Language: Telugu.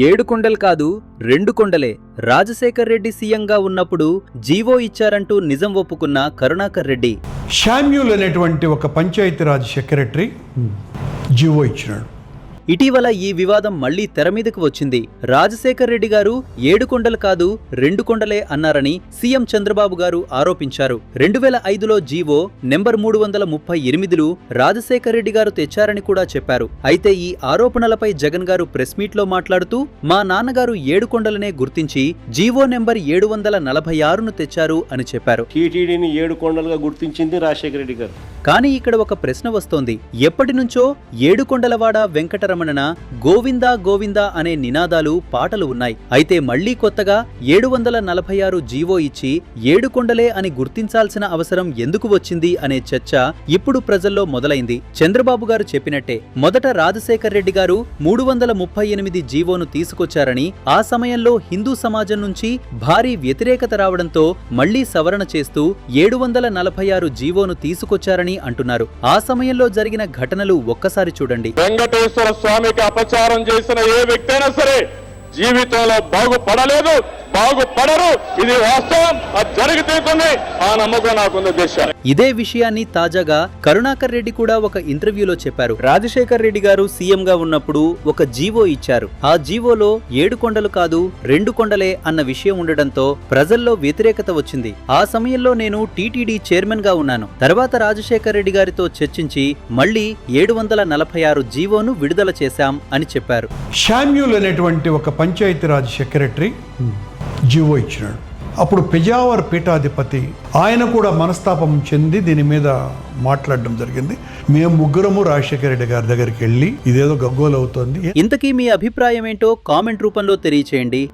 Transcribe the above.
ఏడు కొండలు కాదు 2 కొండలే. రాజశేఖర్ రెడ్డి సీఎంగా ఉన్నప్పుడు జీవో ఇచ్చారంటూ నిజం ఒప్పుకున్న కరుణాకర్ రెడ్డి. శామ్యూల్ అనేటువంటి ఒక పంచాయతీరాజ్ సెక్రటరీ జీవో ఇచ్చినాడు. ఇటీవల ఈ వివాదం మళ్లీ తెరమీదకు వచ్చింది. రాజశేఖర్ రెడ్డి గారు 7 కొండలు కాదు 2 కొండలే అన్నారని సీఎం చంద్రబాబు గారు ఆరోపించారు. 2005లో జీవో నెంబర్ 338లు రాజశేఖర్ రెడ్డి గారు తెచ్చారని కూడా చెప్పారు. అయితే ఈ ఆరోపణలపై జగన్ గారు ప్రెస్ మీట్లో మాట్లాడుతూ మా నాన్నగారు 7 కొండలనే గుర్తించి జీవో నెంబర్ 746ను తెచ్చారు అని చెప్పారు. టీటీడీని 7 కొండలుగా గుర్తించింది రాజశేఖర రెడ్డి గారు. కానీ ఇక్కడ ఒక ప్రశ్న వస్తోంది. ఎప్పటి నుంచో ఏడుకొండలవాడ వెంకటరమణ గోవిందా గోవిందా అనే నినాదాలు పాటలు ఉన్నాయి. అయితే మళ్లీ కొత్తగా 746 జీవో ఇచ్చి 7 కొండలే అని గుర్తించాల్సిన అవసరం ఎందుకు వచ్చింది అనే చర్చ ఇప్పుడు ప్రజల్లో మొదలైంది. చంద్రబాబు గారు చెప్పినట్టే మొదట రాజశేఖర్ రెడ్డి గారు 338 జీవోను తీసుకొచ్చారని, ఆ సమయంలో హిందూ సమాజం నుంచి భారీ వ్యతిరేకత రావడంతో మళ్లీ సవరణ చేస్తూ 746 జీవోను తీసుకొచ్చారని అంటున్నారు. ఆ సమయంలో జరిగిన ఘటనలు ఒక్కసారి చూడండి. వెంకటేశ్వర స్వామికి అపచారం చేసిన ఏ వ్యక్తి అయినా సరే జీవితంలో బాగుపడలేదు, బాగుపడరు. ఇది వాస్తవం. అది జరిగి తీరుతుంది. ఆ నమ్మకం నాకుంది దేశం. ఇదే విషయాన్ని తాజాగా కరుణాకర్ రెడ్డి కూడా ఒక ఇంటర్వ్యూలో చెప్పారు. రాజశేఖర్ రెడ్డి గారు సీఎం గా ఉన్నప్పుడు ఒక జీవో ఇచ్చారు. ఆ జీవోలో 7 కొండలు కాదు 2 కొండలే అన్న విషయం ఉండడంతో ప్రజల్లో వ్యతిరేకత వచ్చింది. ఆ సమయంలో నేను టీటీడీ చైర్మన్ గా ఉన్నాను. తర్వాత రాజశేఖర్ రెడ్డి గారితో చర్చించి మళ్లీ 746 జీవోను విడుదల చేశాం అని చెప్పారు. శామ్యూల్ అనేటువంటి ఒక పంచాయతీరాజ్ సెక్రటరీ జీవో ఇచ్చినాడు. అప్పుడు పెజావర్ పీఠాధిపతి ఆయన కూడా మనస్తాపం చెంది దీని మీద మాట్లాడడం జరిగింది. మేము ముగ్గురము రాజశేఖర రెడ్డి గారి దగ్గరికి వెళ్ళి ఇదేదో గగ్గోలు అవుతోంది. ఇంతకీ మీ అభిప్రాయం ఏంటో కామెంట్ రూపంలో తెలియచేయండి.